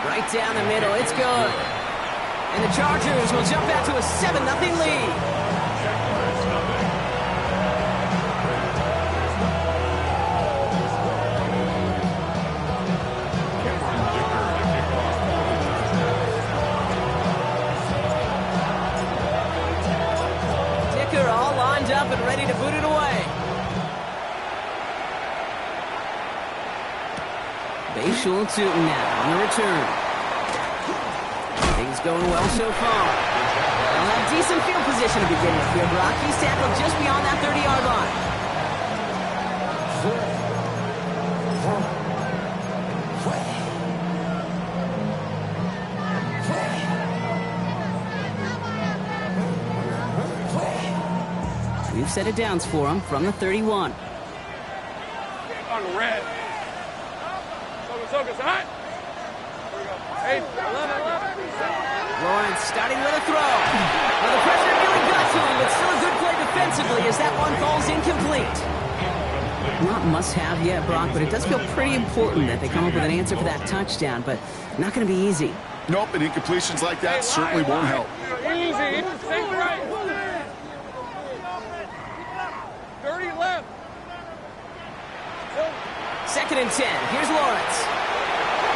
Right down the middle. It's good. And the Chargers will jump out to a 7-0 lead. All lined up and ready to boot it away. Bayshul Tootin now on the return. Things going well so far. They'll have decent field position to begin with here, Brock. He's tackled just beyond that 30-yard line. We've set it downs for him from the 31. On red. Focus, hot. Here we go. 8, 11. Lawrence starting with a throw. Well, the pressure really got to him, but still a good play defensively as that one falls incomplete. Not must-have yet, Brock, but it does feel pretty important that they come up with an answer for that touchdown, but not going to be easy. Nope, and incompletions like that certainly won't help. Easy. Think right. 30 left. 2nd and 10. Here's Lawrence.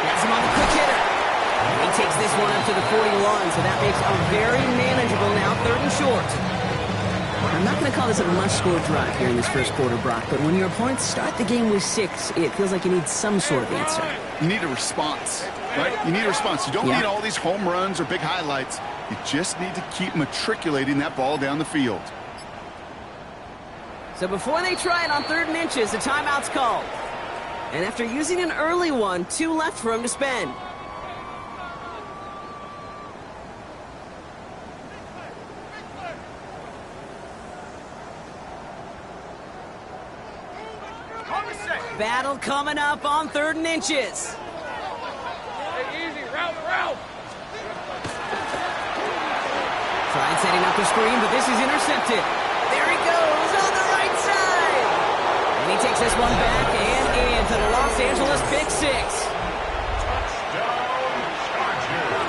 Has him on the quick hitter. And he takes this one up to the 41, so that makes a very manageable now 3rd and short. I'm not going to call this a must-score drive here in this first quarter, Brock, but when your opponents start the game with 6, it feels like you need some sort of answer. You need a response, right? You need a response. You don't need all these home runs or big highlights. You just need to keep matriculating that ball down the field. So before they try it on 3rd and inches, the timeout's called. And after using an early one, 2 left for him to spend. Battle coming up on 3rd and inches. Hey, easy, route. Tried setting up the screen, but this is intercepted. There he goes on the right side. And he takes this one back and into the Los Angeles Big Six.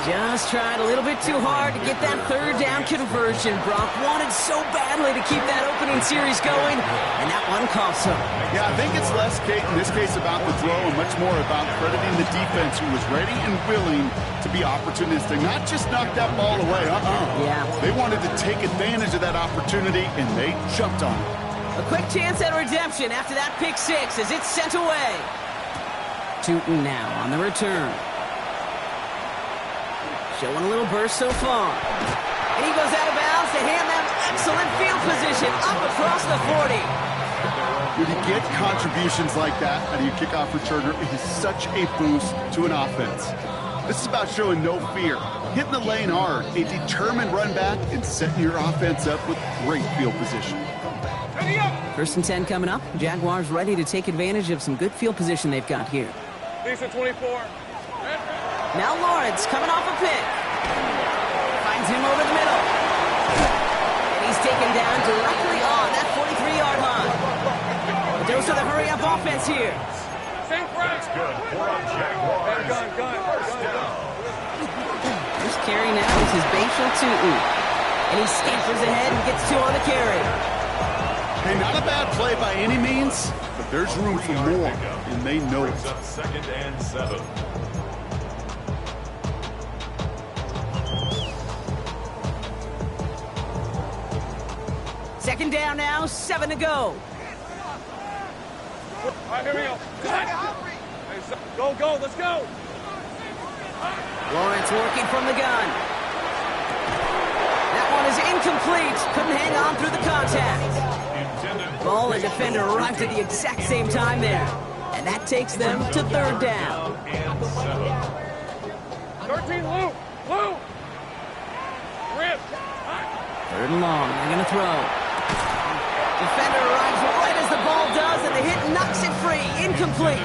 Just tried a little bit too hard to get that 3rd down conversion. Brock wanted so badly to keep that opening series going, and that one cost him. Yeah, I think it's less, Kate, in this case about the throw and much more about crediting the defense who was ready and willing to be opportunistic, not just knock that ball away. Yeah. They wanted to take advantage of that opportunity, and they jumped on it. A quick chance at redemption after that pick 6 as it's sent away. Tootin now on the return. Showing a little burst so far. And he goes out of bounds to hand them excellent field position up across the 40. When you get contributions like that out of your kickoff returner, it is such a boost to an offense. This is about showing no fear, hitting the lane hard, a determined run back, and setting your offense up with great field position. 1st and 10 coming up. Jaguars ready to take advantage of some good field position they've got here. These are 24. Now Lawrence coming off a pick. Finds him over the middle. And he's taken down directly on that 43-yard line. But those are the hurry-up offense here. Think right. Good. Gun. This carry now is his Bayshul Tootin. And he scampers ahead and gets 2 on the carry. Hey, not a bad play by any means, but there's room for more, and they know it. 2nd and 7. Second down now, 7 to go. All right, here we go. Go, let's go. Lawrence working from the gun. That one is incomplete. Couldn't hang on through the contact. Ball and defender arrived at the exact same time there. And that takes them to 3rd down. 13, Lou. Rip. 3rd and long. They're going to throw. Defender arrives right as the ball does, and the hit knocks it free. Incomplete.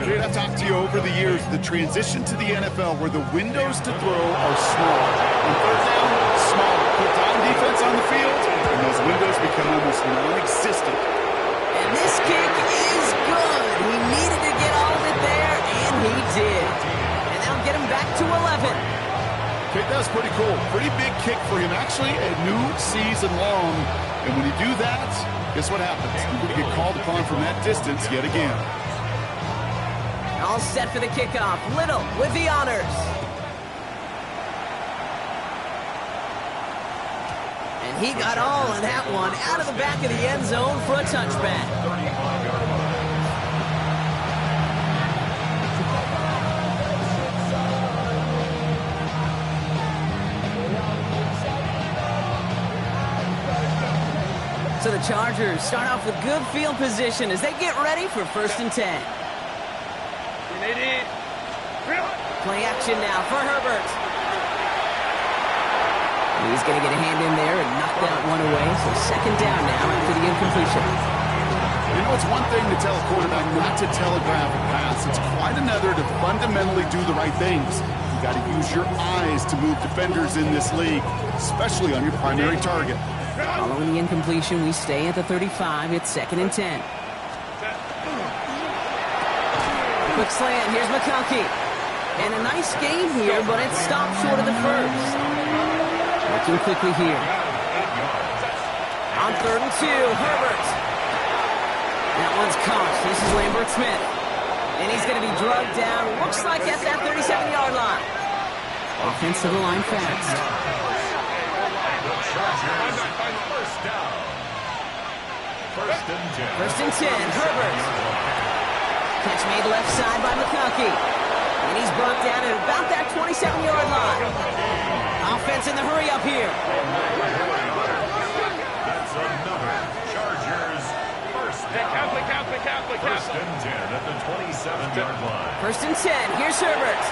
Dude, I've talked to you over the years, the transition to the NFL where the windows to throw are small. On 3rd down, small. Put down defense on the field, and those windows become almost non-existent. And this kick is good. He needed to get all of it there, and he did. And Okay, that's pretty cool. Pretty big kick for him. Actually, a new season long. And when you do that, guess what happens? You're going to get called upon from that distance yet again. All set for the kickoff. Little with the honors. And he got all of that one out of the back of the end zone for a touchback. So the Chargers start off with good field position as they get ready for 1st and 10. Play action now for Herbert. He's going to get a hand in there and knock that one away. So 2nd down now after the incompletion. You know, it's one thing to tell a quarterback not to telegraph a pass. It's quite another to fundamentally do the right things. You got to use your eyes to move defenders in this league, especially on your primary target. Following the incompletion, we stay at the 35. It's 2nd and 10. Quick slant. Here's McConkey. And a nice game here, but it stopped short of the first. Working quickly here. On 3rd and 2, Herbert. That one's caught. This is Lambert Smith. And he's going to be drugged down. Looks like at that 37-yard line. Offense to the line fast. First and 10, Herbert. Catch made left side by McConkey. And he's brought down at about that 27-yard line. Offense in the hurry up here. That's another Chargers first down. First and 10 at the 27-yard line. First and 10, here's Herbert.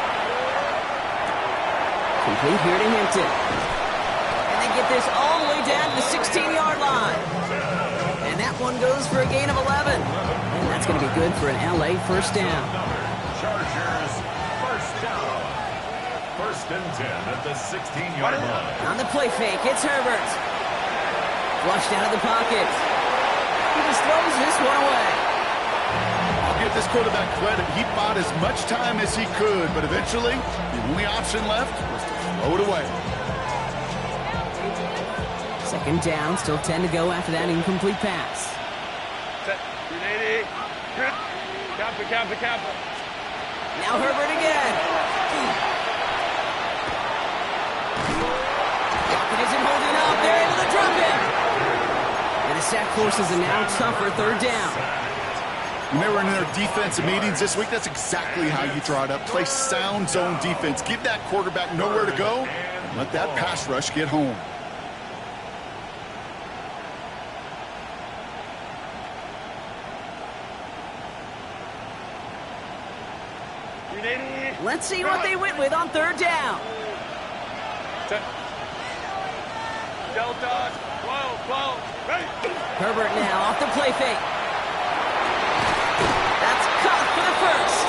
Complete here to Hampton. And they get this all the way down to the 16-yard line. And that one goes for a gain of 11. And that's going to be good for an LA first down. Chargers first down. First and 10 at the 16-yard line. On the play fake, it's Herbert. Flushed out of the pocket. He just throws this one away. I'll give this quarterback credit. He bought as much time as he could, but eventually, the only option left was to throw it away. 2nd down, still 10 to go after that incomplete pass. Now Herbert again. Pocket isn't holding up. They're able to drop him. And the sack forces a now tougher 3rd down. When they were in their defensive meetings this week, that's exactly how you draw it up. Play sound zone defense. Give that quarterback nowhere to go, and let that pass rush get home. Let's see what they went with on 3rd down. Delta, 12, Herbert now off the play fake. That's caught for the first.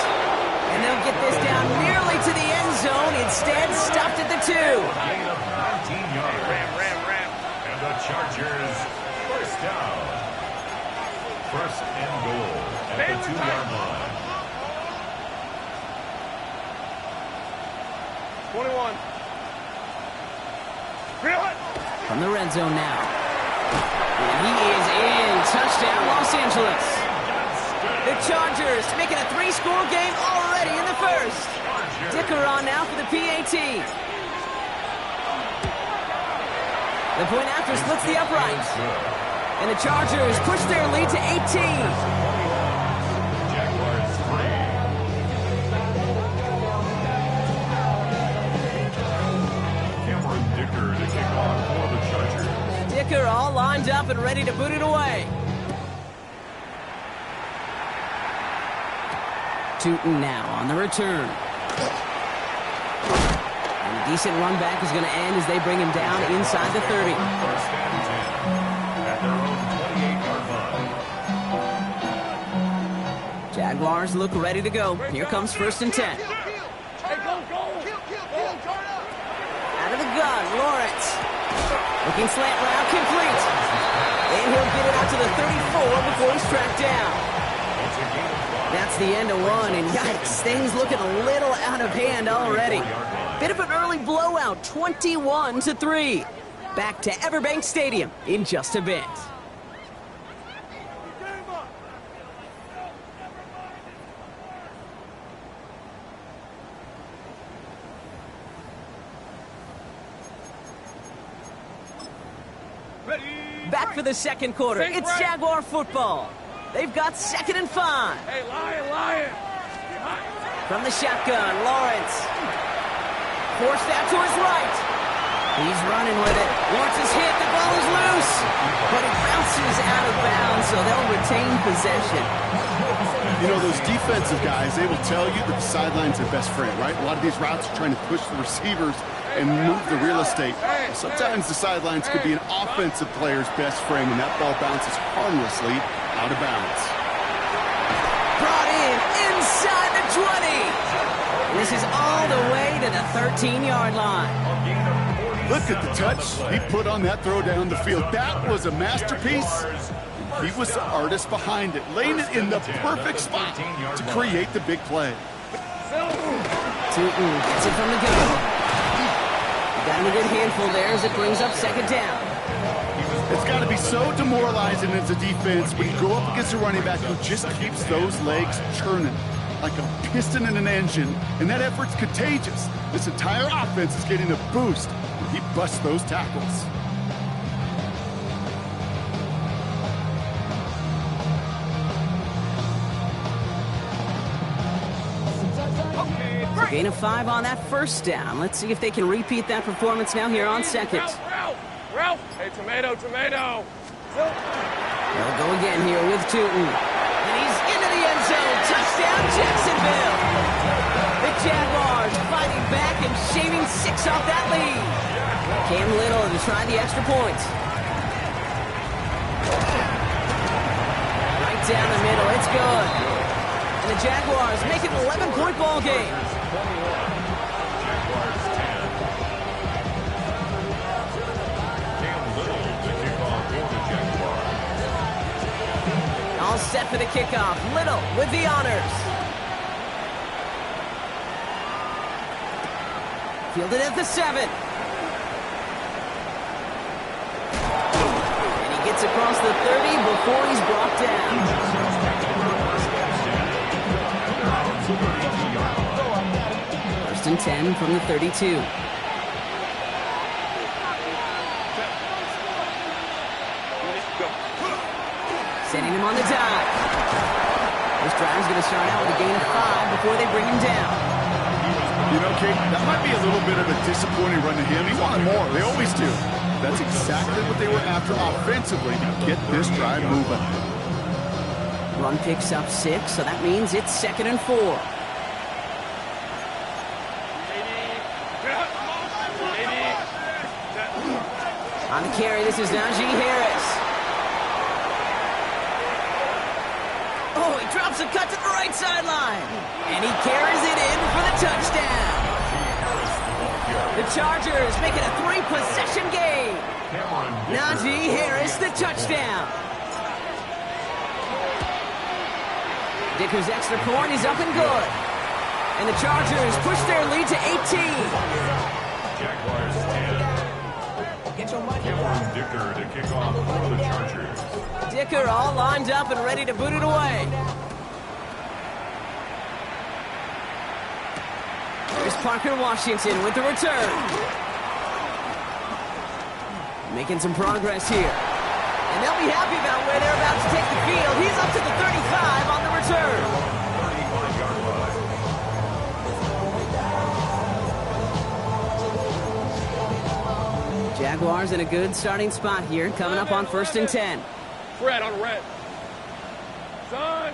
And they'll get this down nearly to the end zone. Instead, stopped at the 2. Gain of 19 yards. Ram. And the Chargers first down. First and goal at the 2-yard line. 21. From the red zone now. And he is in. Touchdown, Los Angeles. The Chargers making a 3-score game already in the first. Dicker on now for the PAT. The point after splits the uprights. And the Chargers push their lead to 18. Dicker all lined up and ready to boot it away. Tootin now on the return. And a decent run back is going to end as they bring him down inside the 30. First and 10 at their own 28-yard line. Jaguars look ready to go. Here comes 1st and 10. Out of the gun, Lawrence. Looking slant route, complete. And he'll get it out to the 34 before he's tracked down. That's the end of one, and yikes, things looking a little out of hand already. Bit of an early blowout, 21-3. Back to Everbank Stadium in just a bit. Back for the second quarter. It's Jaguar football. They've got 2nd and 5. Hey, Lion. From the shotgun, Lawrence. Forced out to his right. He's running with it. Lawrence is hit. The ball is loose. But it bounces out of bounds, so they'll retain possession. You know, those defensive guys, they will tell you that the sideline's their best friend, right? A lot of these routes are trying to push the receivers and move the real estate. Sometimes the sidelines could be an offensive player's best friend, and that ball bounces harmlessly out of bounds. Brought in inside the 20. And this is all the way to the 13-yard line. Look at the touch he put on that throw down the field. That was a masterpiece. He was the artist behind it, laying it in the perfect spot to create the big play. Tootin gets it from the gun. Got him a good handful there as it brings up 2nd down. It's got to be so demoralizing as a defense when you go up against a running back who just keeps those legs churning like a piston in an engine, and that effort's contagious. This entire offense is getting a boost when he busts those tackles. Gain of 5 on that 1st down. Let's see if they can repeat that performance now here on 2nd. Ralph. Hey, tomato. They'll go again here with Tootin. And he's into the end zone. Touchdown, Jacksonville. The Jaguars fighting back and shaving 6 off that lead. Cam Little to try the extra point. Right down the middle. It's good. And the Jaguars make it an 11-point ball game. Jaguars 10. Cam Little to kick off for the Jaguars. All set for the kickoff. Little with the honors. Fielded at the 7. And he gets across the 30 before he's brought down. 1st and 10 from the 32. Sending him on the dive. This drive's going to start out with a gain of 5 before they bring him down. You know, Kate, that might be a little bit of a disappointing run to him. He wanted more. They always do. That's exactly what they were after offensively to get this drive moving. Run picks up 6, so that means it's 2nd and 4. On the carry, this is Najee Harris. Oh, he drops a cut to the right sideline. And he carries it in for the touchdown. The Chargers make it a 3-possession game. Najee Harris, the touchdown. Dicker's extra point is up and good. And the Chargers push their lead to 18. Jaguars 10. Cameron Dicker to kick off for the Chargers. Dicker all lined up and ready to boot it away. Here's Parker Washington with the return. Making some progress here. And they'll be happy about where they're about to take the field. He's up to the 35 on the return. 35-yard line. Jaguars in a good starting spot here, coming up on 1st and 10. Red on red. Son.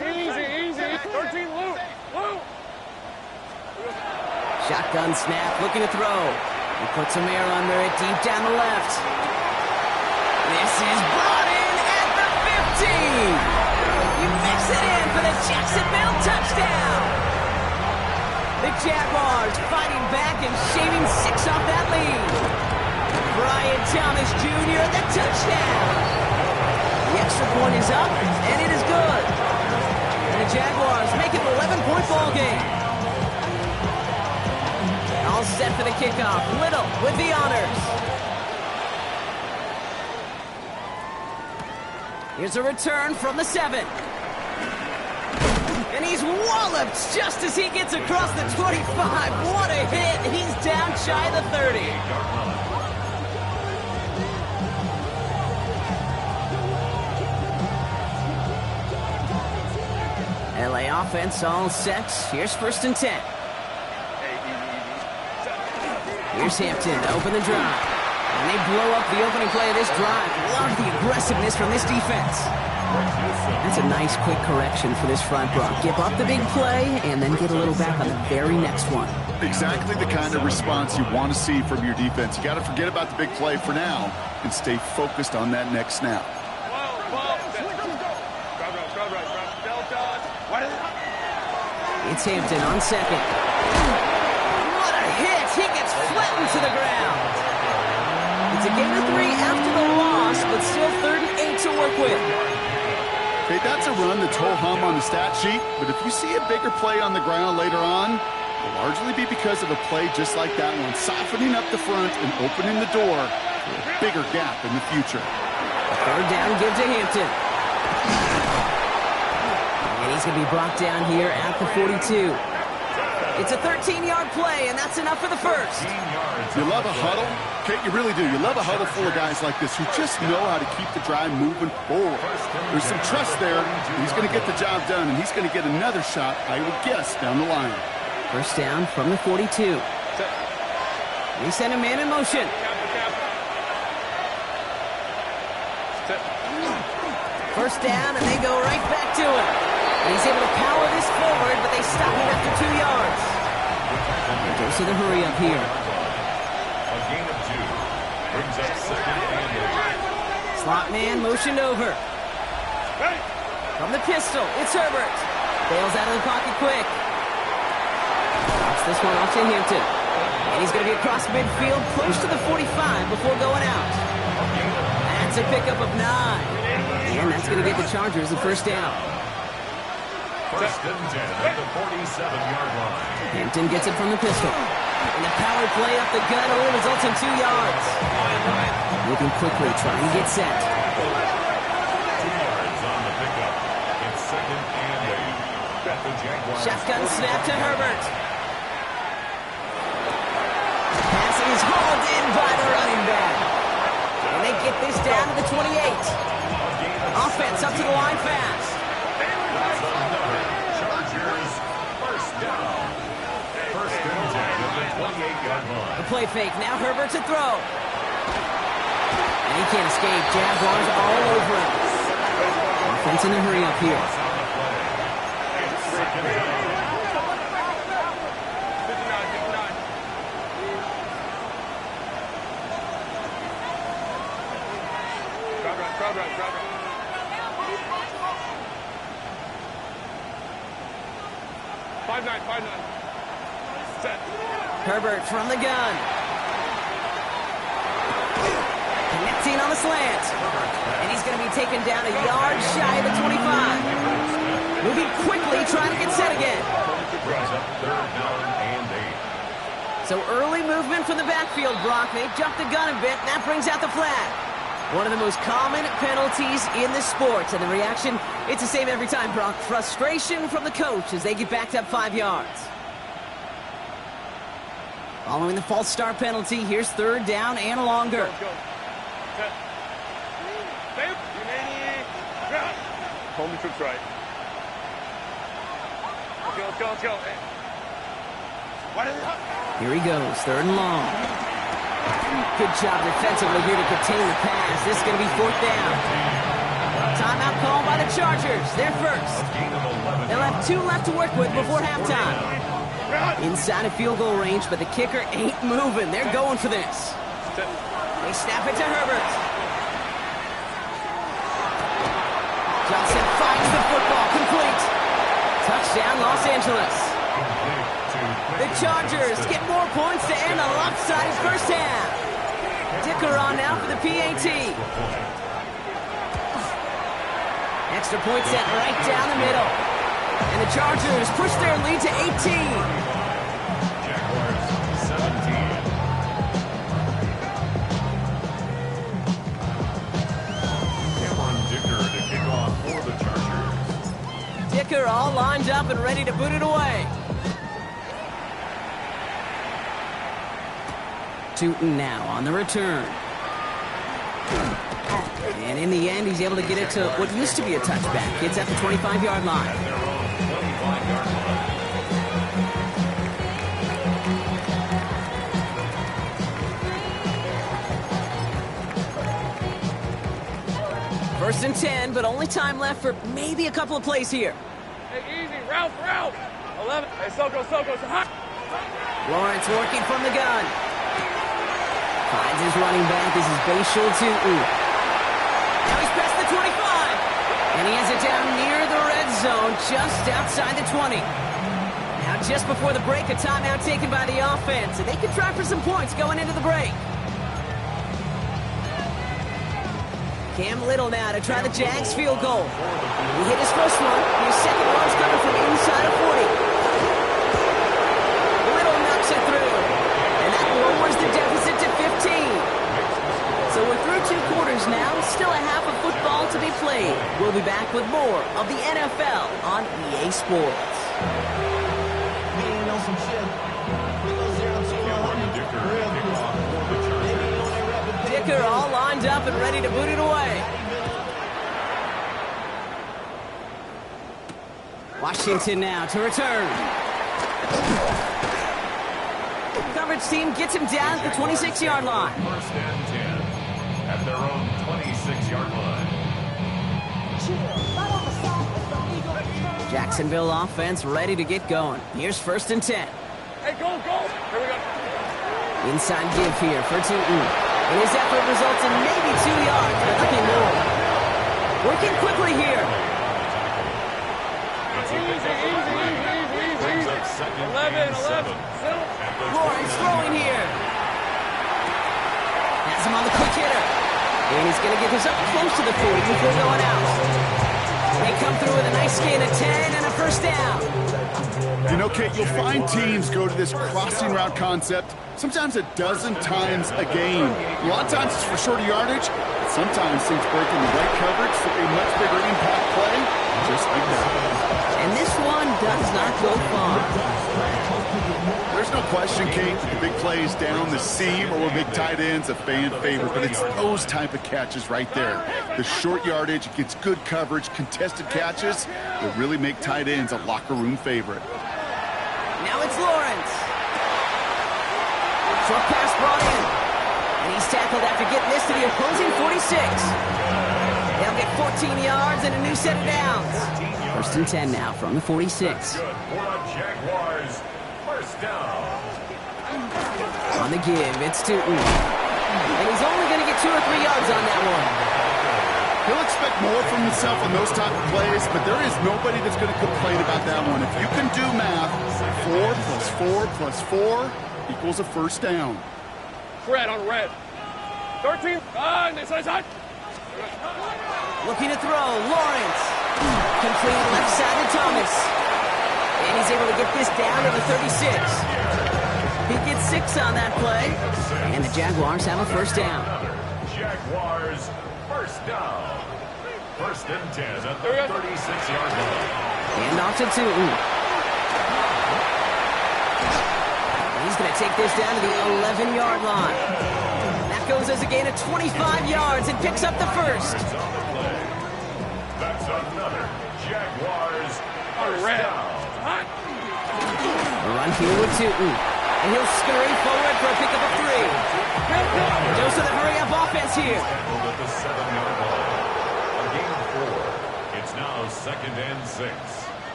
Easy. 13, Lou. Shotgun snap, looking to throw. He puts some air under it, deep down the left. This is brought in at the 15. He makes it in for the Jacksonville touchdown. The Jaguars fighting back and shaving 6 off that lead. Brian Thomas Jr. the touchdown. The extra point is up, and it is good. And the Jaguars make it an 11-point ball game. all set for the kickoff. Little with the honors. Here's a return from the 7. And he's walloped just as he gets across the 25. What a hit. He's down shy of the 30. LA offense all set. Here's 1st and 10. Here's Hampton to open the drive. And they blow up the opening play of this drive. Love the aggressiveness from this defense. That's a nice quick correction for this front, Brock. Give up the big play and then get a little back on the very next one. Exactly the kind of response you want to see from your defense. You got to forget about the big play for now and stay focused on that next snap. It's Hampton on 2nd. What a hit! He gets flattened to the ground. It's a gain of 3 after the loss, but still 3rd and 8 to work with. Hey, that's a run that's ho-hum on the stat sheet, but if you see a bigger play on the ground later on, it'll largely be because of a play just like that one, softening up the front and opening the door for a bigger gap in the future. 3rd down give to Hampton. And he's going to be brought down here at the 42. It's a 13-yard play, and that's enough for the 1st. You love a huddle? Okay, you really do. You love a huddle full of guys like this who just know how to keep the drive moving forward. There's some trust there. He's going to get the job done, and he's going to get another shot, I would guess, down the line. 1st down from the 42. They send a man in motion. First down, and they go right back to it. And he's able to power this forward, but they stop him after 2 yards. Goes to the hurry up here. A gain of 2. Brings up 2nd and 8. Slot man motioned over. From the pistol, it's Herbert. Bails out of the pocket quick. Drops this one off to Hampton. And he's going to be across midfield, close to the 45 before going out. That's a pickup of 9. And that's going to get the Chargers the 1st down. 1st and 10 at the 47-yard line. Hampton gets it from the pistol. And the power play up the gun only results in 2 yards. Moving quickly, trying to get set. 2 yards on the pickup. It's 2nd and 8. Bet the Jaguars. Shotgun snap to Herbert. Pass is hauled in by the running back. And they get this down to the 28. Offense up to the line fast. Chargers, 1st down. 1st and 10 at the 28-yard line. The play fake. Now Herbert to throw. And he can't escape. Jaguars all over him. Offense in the hurry up here. It's 2nd and 8. Crowd right. 5-9. Set. Herbert from the gun. Connecting on the slant. And he's going to be taken down a yard shy of the 25. Moving quickly, trying to get set again. Brings up 3rd down and 8. So early movement from the backfield, Brock. They jumped the gun a bit, and that brings out the flag. One of the most common penalties in the sport. And the reaction, it's the same every time, Brock. Frustration from the coach as they get backed up 5 yards. Following the false start penalty, here's 3rd down and longer. Go. Set. Stay. Home troops right. Let's go. Here he goes, 3rd and long. Good job defensively here to contain the pass. This is going to be 4th down. Timeout called by the Chargers. They're first. They'll have 2 left to work with before halftime. Inside of field goal range, but the kicker ain't moving. They're going for this. They snap it to Herbert. Johnson finds the football. Complete. Touchdown, Los Angeles. The Chargers get more points to end a lopsided first half. Dicker on now for the PAT. Extra point set right down the middle. And the Chargers push their lead to 18. Jaguars 7 kicker all lined up and ready to boot it away. Tootin now on the return. And in the end, he's able to get it to what used to be a touchback. It's at the 25-yard line. Their own 25-yard line. First and 10, but only time left for maybe a couple of plays here. Hey, easy. Route. 11. Hey, Soko. Hot. Lawrence working from the gun. Finds his running back. This is Bashal Tootin. Now he's past the 25. And he has it down near the red zone, just outside the 20. Now just before the break, a timeout taken by the offense. And they can try for some points going into the break. Cam Little now to try the Jags field goal. He hit his first one. His second one's coming from inside of 40. Little knocks it through. And that lowers the deficit to 15. So we're through 2 quarters now. Still a half of football to be played. We'll be back with more of the NFL on EA Sports. Dicker all lined up and ready to boot it away. Washington now to return. Coverage team gets him down at the 26-yard line. First and 10 at their own 26-yard line. Jacksonville offense ready to get going. Here's first and 10. Hey, go. Here we go. Inside give here for Tootin. And his effort results in maybe 2 yards, but nothing more. Working quickly here. Brings up second 11. and 7 at the Lawrence 29. throwing here. Has him on the quick hitter. And he's going to get this up close to the 40 before going out. They come through with a nice gain of 10 and a first down. You know, Kate, you'll find teams go to this crossing route concept sometimes a dozen times a game. A lot of times it's for shorter yardage, but sometimes things break in the right coverage for a much bigger impact play, just like that. And this one does not go far. There's no question, Kate, the big plays down the seam or will make tight ends a fan favorite, but it's those type of catches right there. The short yardage, it gets good coverage, contested catches that really make tight ends a locker room favorite. Now it's Lawrence. Short pass brought in. And he's tackled after getting this to the opposing 46. They'll get 14 yards and a new set of downs. First and 10 now from the 46. Good for the Jaguars. First down. On the give, it's Tootin. And he's only going to get 2 or 3 yards on that one. He'll expect more from himself on those type of plays, but there is nobody that's going to complain about that one. If you can do math, 4 plus 4 plus 4 equals a first down. Red on red. 13. Inside. Looking to throw, Lawrence. Complete left side to Thomas. And he's able to get this down to the 36. He gets 6 on that play. And the Jaguars have a first down. Jaguars first down. First and 10 at the 36-yard line. And off to Tootin. He's going to take this down to the 11-yard line. That goes as a gain of 25 yards and picks up the first. That's another Jaguars first red. down. A run here with Tootin. And he'll scurry forward for a pickup of 3. Goes to the hurry-up offense here. Tackled at the 7-yard line. A gain of 4. It's now second and 6.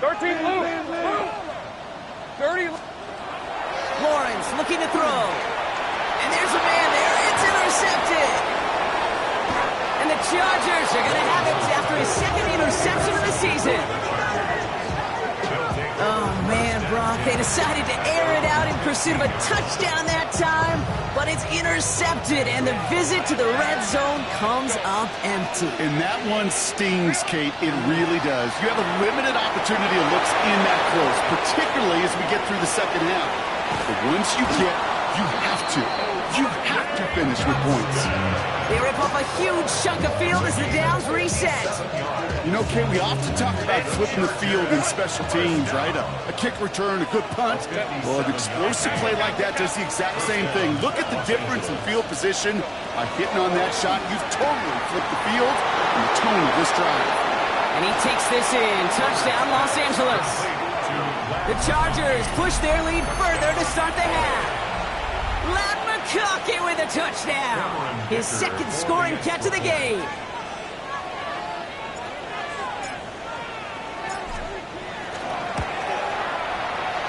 13. Luke. 30. Lawrence looking to throw. And there's a man there. It's intercepted. And the Chargers are going to have it after his second interception of the season. Oh, man, Brock, they decided to air it out in pursuit of a touchdown that time, but it's intercepted, and the visit to the red zone comes up empty. And that one stings, Kate. It really does. You have a limited opportunity to look in that close, particularly as we get through the second half. But once you have to finish with points. They rip off a huge chunk of field as the downs reset. You know, Kay, we often talk about flipping the field in special teams, right? A kick return, a good punt. Well, an explosive play like that does the exact same thing. Look at the difference in field position. By hitting on that shot, you've totally flipped the field and the tone of this drive. And he takes this in. Touchdown, Los Angeles. The Chargers push their lead further to start the half. Ladd McConkey with a touchdown. His second scoring catch of the game.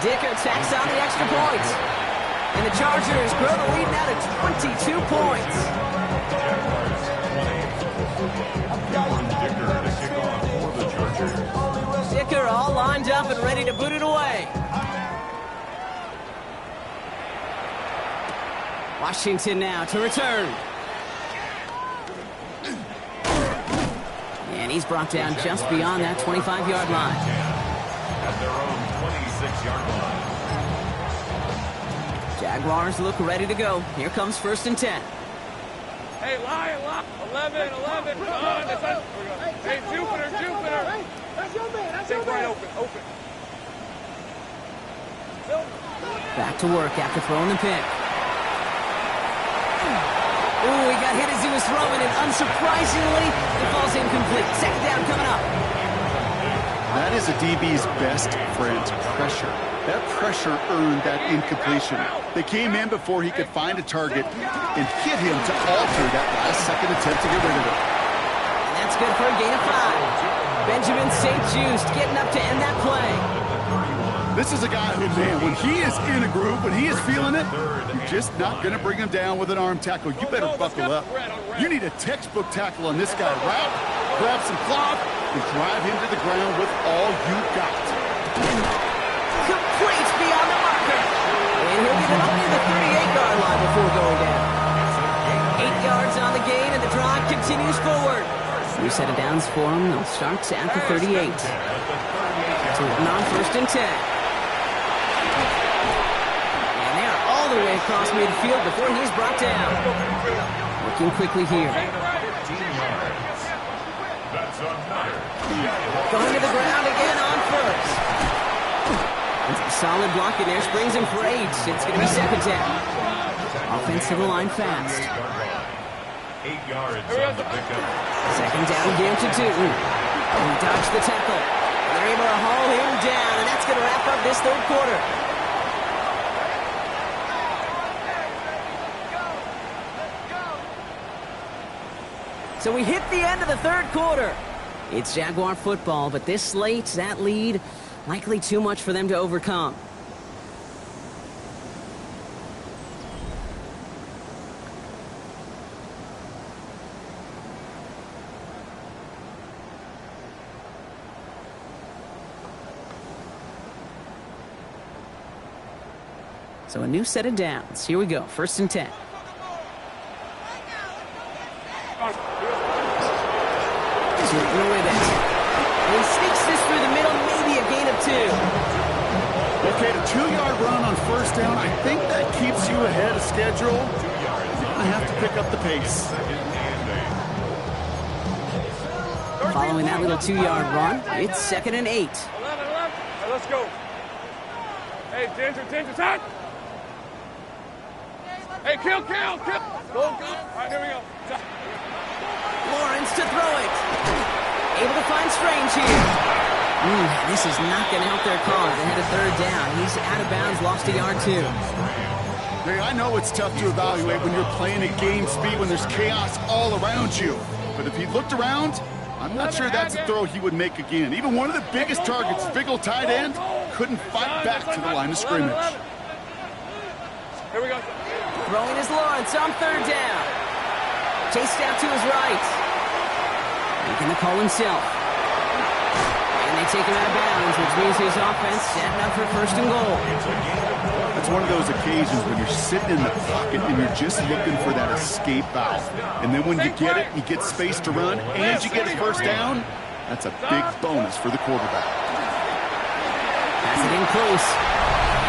Dicker tacks on the extra point. And the Chargers grow the lead now to 22 points. Dicker all lined up and ready to boot it away. Washington now to return. And he's brought down just beyond that 25-yard line. At their own 26-yard line. Jaguars look ready to go. Here comes 1st and 10. Hey, Lion, 11, come on. Hey, Jupiter. That's right, open. Back to work after throwing the pick. Ooh, he got hit as he was throwing it. Unsurprisingly, it falls incomplete. Second down coming up. That is a DB's best friend, pressure. That pressure earned that incompletion. They came in before he could find a target and hit him to alter that last-second attempt to get rid of it. And that's good for a gain of 5. Benjamin St-Juste getting up to end that play. This is a guy who, man, when he is in a groove, when he is feeling it, you're just not going to bring him down with an arm tackle. You better buckle up. You need a textbook tackle on this guy. Route, grab some cloth, and drive him to the ground with all you got. Complete beyond the marker. And he'll get it up near the 38-yard line before going down. 8 yards on the gain, and the drive continues forward. New set of downs for him. They'll start at the 38. So on 1st and 10. And they are all the way across midfield before he's brought down. Working quickly here. Going to the ground again on 1st. Solid block in there, springs him for 8. It's going to be 2nd down. Offensive line fast. 8 yards on the pickup. 2nd down again to 2. He dodged the tackle. They're able to haul him down, and that's going to wrap up this 3rd quarter. So we hit the end of the 3rd quarter. It's Jaguar football, but this late, that lead, likely too much for them to overcome. So a new set of downs. Here we go. 1st and 10. Sweeping with it. And he sneaks this through the middle, maybe a gain of 2. Okay, the 2-yard run on 1st down, I think that keeps you ahead of schedule. You're going to have to pick up the pace. Following that little 2-yard run, it's 2nd and 8. 11. Hey, let's go. Hey, Ginger, time. Hey, kill. Go. All right, here we go. Lawrence to throw it. Able to find Strange here. This is not going to help their cause. They had a 3rd down. He's out of bounds, lost a yard too. Hey, I know it's tough to evaluate when you're playing at game speed, when there's chaos all around you. But if he looked around, I'm not sure that's a throw he would make again. Even one of the biggest targets, big old tight end, couldn't fight back to the line of scrimmage. Here we go. Throwing is Lawrence on 3rd down. Chased out to his right. Making the call himself. And they take him out of bounds, which means his offense setting up for 1st and goal. It's one of those occasions when you're sitting in the pocket and you're just looking for that escape valve. And then when you get it, you get space to run, and you get a 1st down, that's a big bonus for the quarterback. Pass it in close.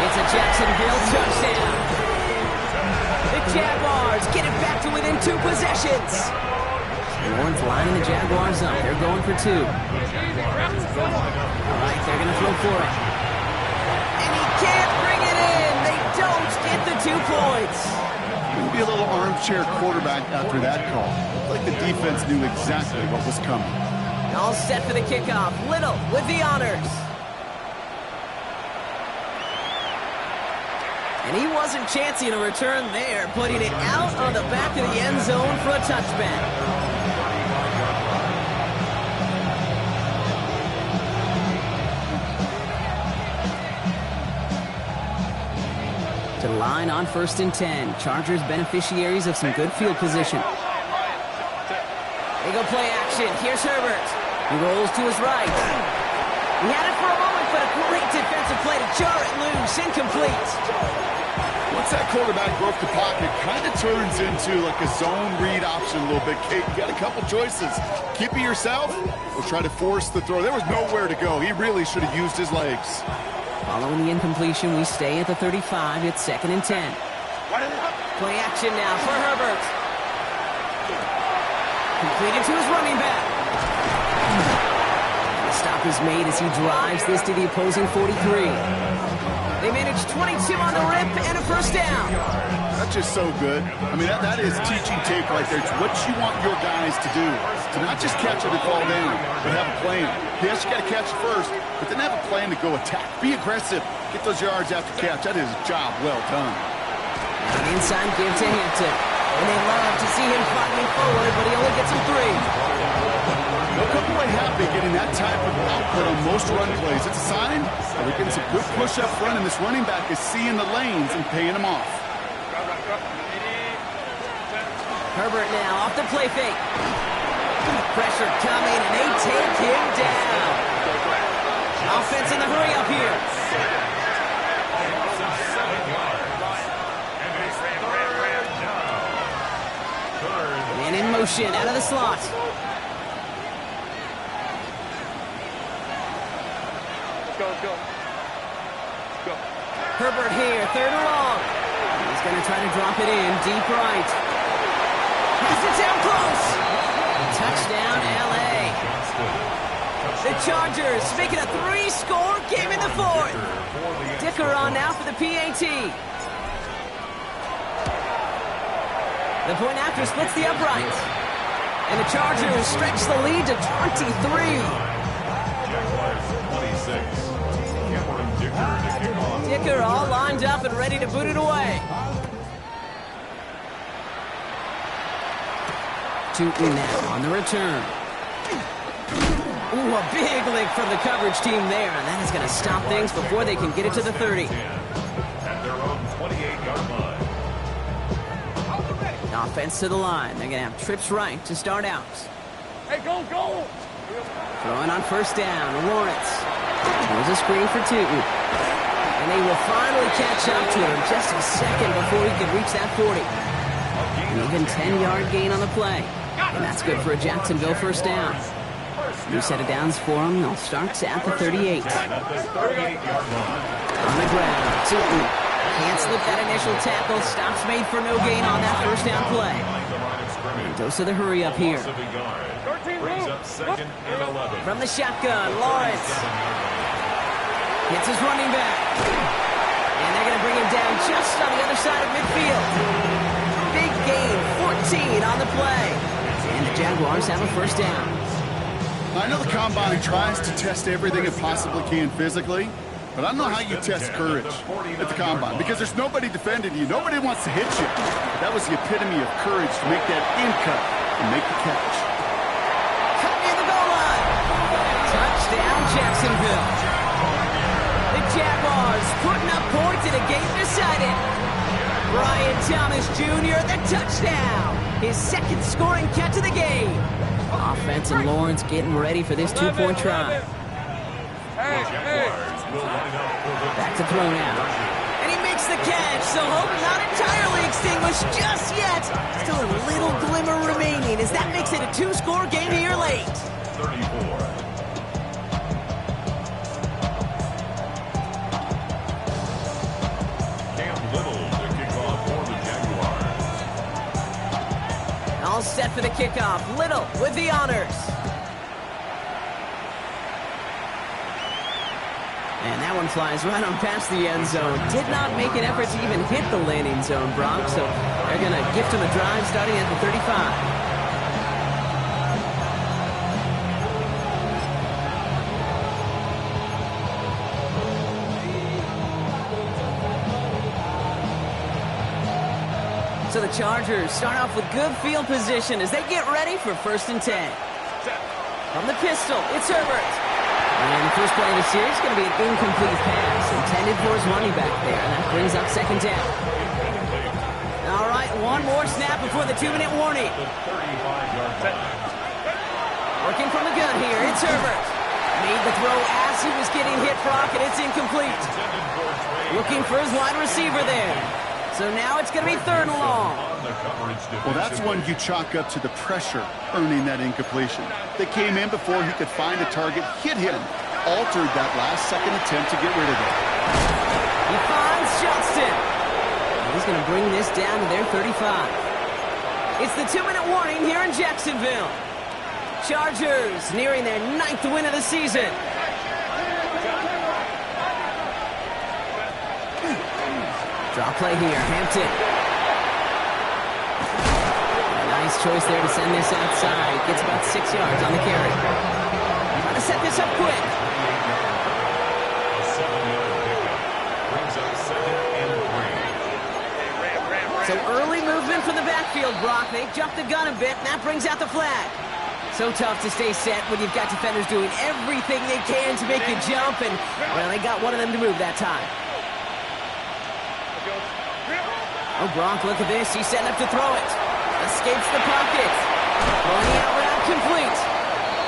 It's a Jacksonville touchdown. They Jaguars get it back to within 2 possessions. Lawrence lining the Jaguars up. They're going for 2. All right, they're going to throw for it. And he can't bring it in. They don't get the 2 points. Maybe a little armchair quarterback after that call. Looked like the defense knew exactly what was coming. All set for the kickoff. Little with the honors. And he wasn't chancing a return there, putting it out on the back of the end zone for a touchback. To the line on 1st and 10. Chargers beneficiaries of some good field position. They go play action. Here's Herbert. He rolls to his right. He had it for a moment, but a great defensive play to jar it loose. Incomplete. Once that quarterback broke the pocket, kind of turns into like a zone read option a little bit. Kate, you got a couple choices. Keep it yourself or try to force the throw. There was nowhere to go. He really should have used his legs. Following the incompletion, we stay at the 35. It's 2nd and 10. Play action now for Herbert. Completed to his running back. The stop is made as he drives this to the opposing 43. They manage 22 on the rip and a 1st down. That's just so good. I mean, that is teaching tape right there. It's what you want your guys to do. To not just catch it and fall down, but have a plan. Yes, you got to catch it first, but then have a plan to go attack. Be aggressive. Get those yards after catch. That is a job well done. An inside give to Hampton. And they love to see him fighting forward, but he only gets him 3. They'll come away happy getting that type of output on most run plays. It's a sign that they're getting some good push up front, and this running back is seeing the lanes and paying them off. Herbert now off the play fake. Pressure coming, and they take him down. Offense in the hurry up here. And in motion, out of the slot. Let's go. Herbert here, 3rd and long. He's going to try to drop it in, deep right. Pass it down close. Touchdown, L.A. The Chargers making a 3-score game in the 4th. Dicker on now for the PAT. The point after splits the uprights. And the Chargers stretch the lead to 23. Dicker all lined up and ready to boot it away. Tootin now on the return. Ooh, a big lick from the coverage team there, and that is going to stop things before they can get it to the 30. At their own 28-yard line. Offense to the line. They're going to have trips right to start out. Hey, go! Throwing on 1st down. Lawrence. There's a screen for Tootin. And they will finally catch up to him just a second before he can reach that 40. An even 10-yard gain on the play. And that's good for a Jacksonville 1st down. New set of downs for him. They'll start at the 38. On the ground. Tootin can't slip that initial tackle. Stops made for no gain on that 1st down play. Dose of the hurry up here. From the shotgun, Lawrence. Hits his running back. And they're going to bring him down just on the other side of midfield. Big gain, 14 on the play. And the Jaguars have a 1st down. I know the Combine tries to test everything it possibly can physically, but I don't know how you test courage at the Combine because there's nobody defending you. Nobody wants to hit you. But that was the epitome of courage to make that in cut and make the catch. Cut near the goal line. Touchdown, Jacksonville. The Jaguars putting up points in a game decided. Brian Thomas Jr., the touchdown. His 2nd scoring catch of the game. Offense and Lawrence getting ready for this 2-point try. Back to throw now. And he makes the catch, so hope not entirely extinguished just yet. Still a little glimmer remaining as that makes it a 2-score game here late. 34. Cam Little to kick off for the Jaguars. set for the kickoff. Little with the honors. And that one flies right on past the end zone. Did not make an effort to even hit the landing zone, Brock. So they're going to gift him a drive starting at the 35. So the Chargers start off with good field position as they get ready for 1st and 10. From the pistol, it's Herbert. And the first play of the series is going to be an incomplete pass intended for his running back there. And that brings up 2nd down. All right, one more snap before the 2-minute warning. Working from the gun here, it's Herbert. Made the throw as he was getting hit, Brock, and it's incomplete. Looking for his wide receiver there. So now it's going to be 3rd and long. Well, that's one you chalk up to the pressure earning that incompletion. They came in before he could find a target, hit him, altered that last-second attempt to get rid of it. He finds Johnston. He's going to bring this down to their 35. It's the 2-minute warning here in Jacksonville. Chargers nearing their 9th win of the season. Draw play here, Hampton. Nice choice there to send this outside. Gets about 6 yards on the carry. Trying to set this up quick. A 7-yard pickup brings up 2nd and 3. So early movement from the backfield, Brock. They jumped the gun a bit, and that brings out the flag. So tough to stay set when you've got defenders doing everything they can to make you jump, and, well, they got one of them to move that time. Oh, Gronk, look at this. He's setting up to throw it. Escapes the pocket. Throwing out route complete.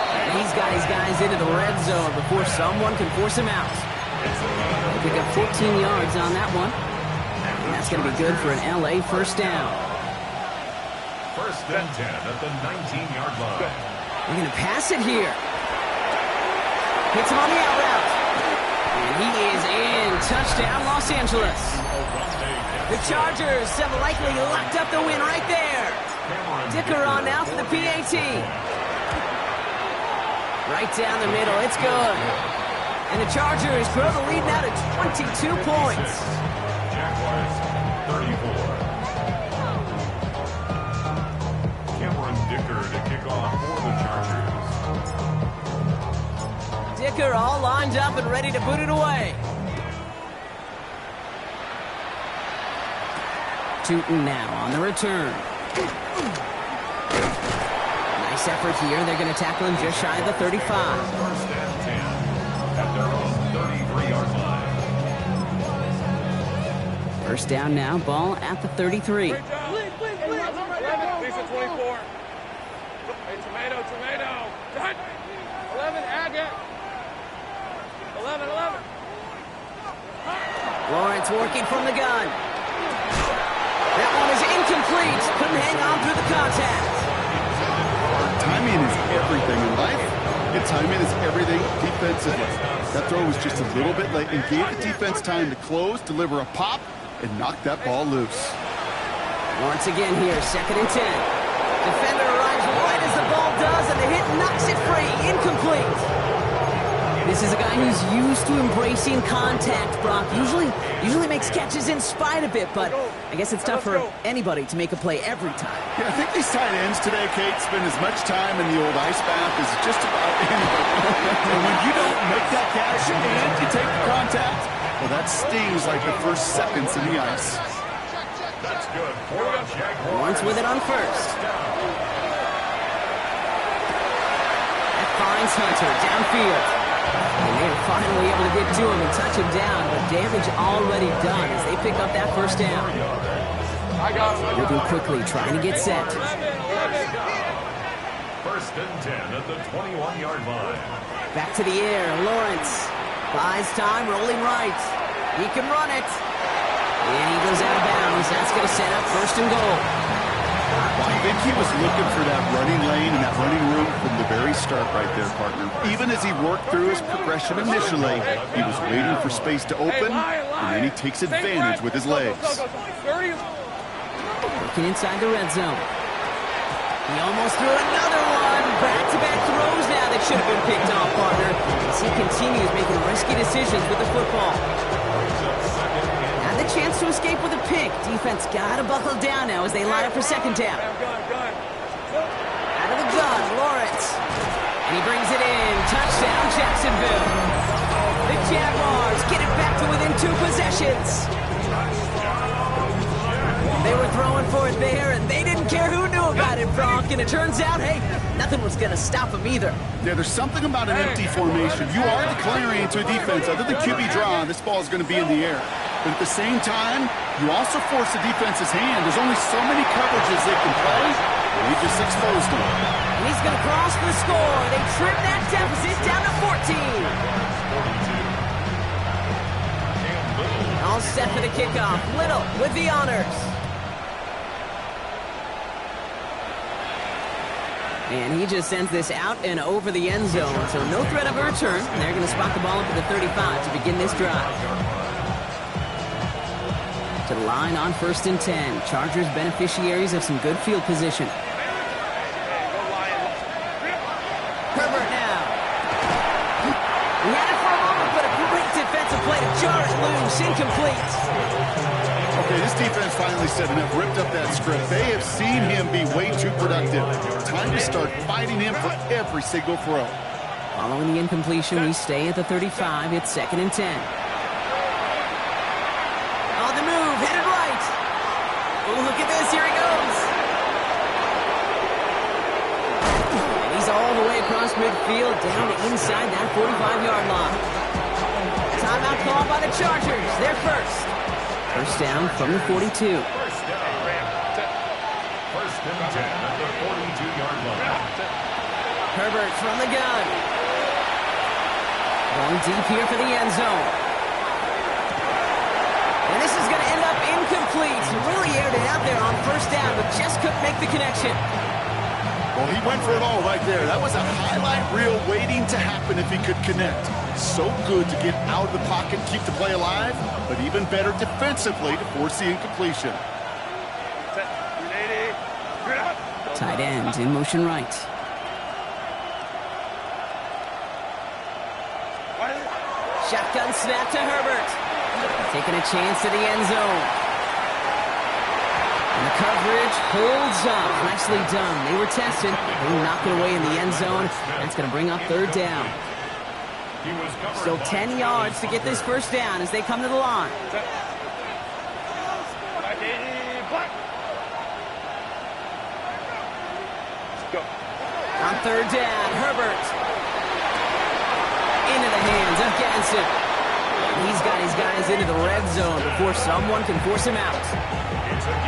And he's got his guys into the red zone before someone can force him out. They pick up 14 yards on that one. And that's going to be good for an LA 1st down. 1st and 10 at the 19-yard line. They're going to pass it here. Hits him on the out route. And he is in. Touchdown, Los Angeles. The Chargers have likely locked up the win right there. Dicker on now for the PAT. Right down the middle, it's good. And the Chargers grow the lead now to 22 points. Jaguars 34. Cameron Dicker to kick off for the Chargers. Dicker all lined up and ready to boot it away. Tootin now on the return. Nice effort here. They're going to tackle him just shy of the 35. 1st and 10 at their own 33-yard line. 1st down now, ball at the 33. Lisa 24. Hey, tomato. 11, agate. 11. Lawrence working from the gun. That one is incomplete. Couldn't hang on through the contact. Timing is everything in life, and timing is everything defensively. That throw was just a little bit late and gave the defense time to close, deliver a pop, and knock that ball loose. Once again here, 2nd and 10. Defender arrives right as the ball does, and the hit knocks it free. Incomplete. This is a guy who's used to embracing contact, Brock. Usually makes catches in spite of it, but I guess it's tough for anybody to make a play every time. Yeah, I think these tight ends today, Kate, spend as much time in the old ice bath as just about anybody. And when you don't make that catch and you take the contact, well, that stings like the first seconds in the ice. That's good for a Jaguar. Lawrence with it on 1st. That finds Hunter downfield. And they're finally able to get to him and touch him down, but damage already done as they pick up that 1st down. I got him. Moving quickly, trying to get set. 1st and 10 at the 21-yard line. Back to the air, Lawrence buys time, rolling right. He can run it. And he goes out of bounds. That's going to set up 1st and goal. I think he was looking for that running lane and that running room from the very start right there, partner. Even as he worked through his progression initially, he was waiting for space to open, and then he takes advantage with his legs. Working inside the red zone. He almost threw another one. Back-to-back throws now that should have been picked off, partner. As he continues making risky decisions with the football. Had the chance to escape with a pick. Defense got to buckle down now as they line up for second down. Out of the gun, Lawrence. And he brings it in. Touchdown, Jacksonville. The Jaguars get it back to within 2 possessions. They were throwing for it there, and they didn't care who knew about it, Bronk. And it turns out, hey, nothing was going to stop them either. Yeah, there's something about an empty formation. You are declaring into a defense. Other than QB draw, this ball is going to be in the air. But at the same time, you also force the defense's hand. There's only so many coverages they can play, and he just exposed them. And he's going to cross the score. They trim that deficit down to 14. All set for the kickoff. Little with the honors. And he just sends this out and over the end zone. So no threat of a return. And they're going to spot the ball up at the 35 to begin this drive. To the line on 1st and 10. Chargers beneficiaries of some good field position. Herbert now. He had it for a moment, but a great defensive play to jar it loose. Incomplete. Okay, this defense finally said enough, ripped up that script. They have seen him be way too productive. Time to start fighting him for every single throw. Following the incompletion, we stay at the 35. It's 2nd and 10. On the move, headed right. Oh, look at this. Here he goes. And he's all the way across midfield, down to inside that 45-yard line. Timeout called by the Chargers. They're first. First down from the 42. First and 10 at the 42-yard line. Herbert from the gun. Going deep here for the end zone. And this is going to end up incomplete. He really aired it out there on first down, but just couldn't make the connection. Well, he went for it all right there. That was a highlight reel waiting to happen if he could connect. So good to get out of the pocket, keep the play alive, but even better defensively to force the incompletion. Tight end in motion right. Shotgun snap to Herbert. Taking a chance to the end zone. And the coverage holds up. Nicely done. They were tested. They knocked it away in the end zone. That's going to bring up 3rd down. Still 10 yards to get this first down as they come to the line. On 3rd down, Herbert. Into the hands of Ganson. He's got his guys into the red zone before someone can force him out.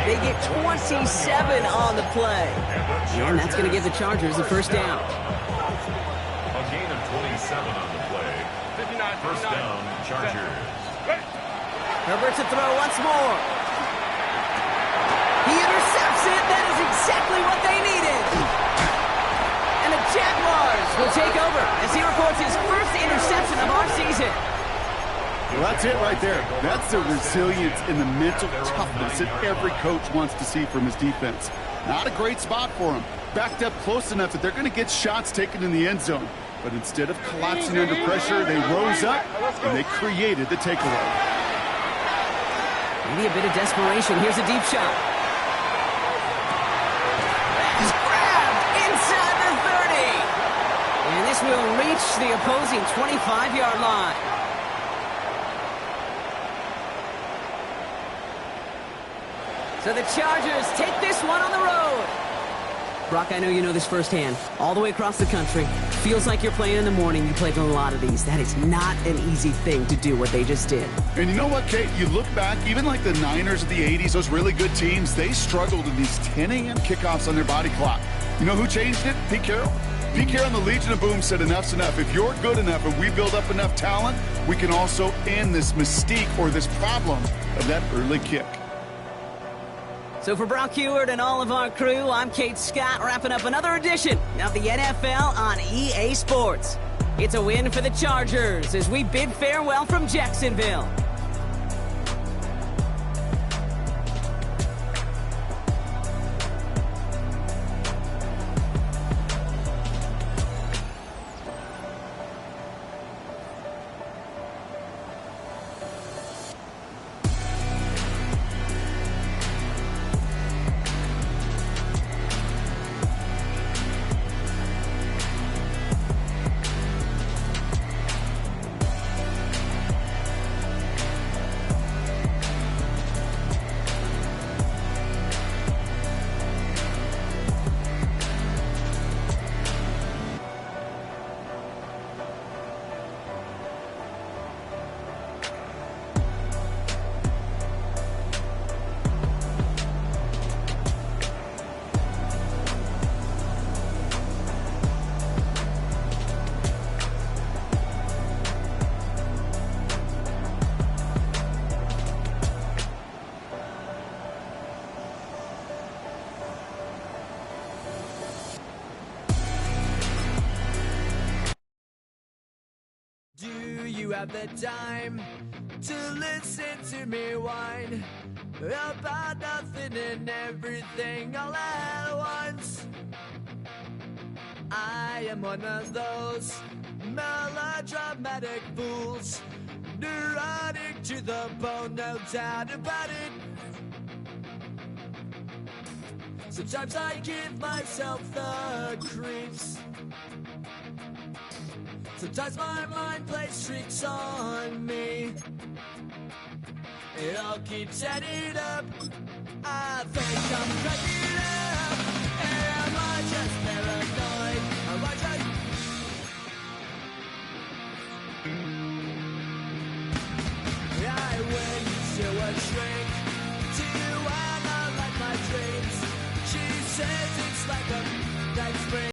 They get 27 on the play. And that's going to give the Chargers the first down. A gain of 27 on the play. First down, Chargers. Herbert to throw once more. He intercepts it. That is exactly what they needed. And the Jaguars will take over as he records his first interception of our season. Well, that's it right there. That's the resilience and the mental toughness that every coach wants to see from his defense. Not a great spot for him. Backed up close enough that they're going to get shots taken in the end zone. But instead of collapsing under pressure, they rose up and they created the takeaway. Maybe a bit of desperation. Here's a deep shot. He's grabbed inside the 30. And this will reach the opposing 25-yard line. So the Chargers take this one on the road. Brock, I know you know this firsthand. All the way across the country. Feels like you're playing in the morning. You played in a lot of these. That is not an easy thing to do what they just did. And you know what, Kate? You look back, even like the Niners of the 80s, those really good teams, they struggled in these 10 a.m. kickoffs on their body clock. You know who changed it? Pete Carroll. Pete Carroll and the Legion of Boom said enough's enough. If you're good enough and we build up enough talent, we can also end this mystique or this problem of that early kick. So for Brock Huard and all of our crew, I'm Kate Scott, wrapping up another edition of the NFL on EA Sports. It's a win for the Chargers as we bid farewell from Jacksonville. you have the time to listen to me whine about nothing and everything all at once? I am one of those melodramatic fools, neurotic to the bone, no doubt about it. Sometimes I give myself the creeps. Sometimes my mind plays tricks on me. It all keeps adding up. I think I'm cracking up. Am I just paranoid? Am I just... I went to a shrink to analyze my dreams. She says it's like a night spring.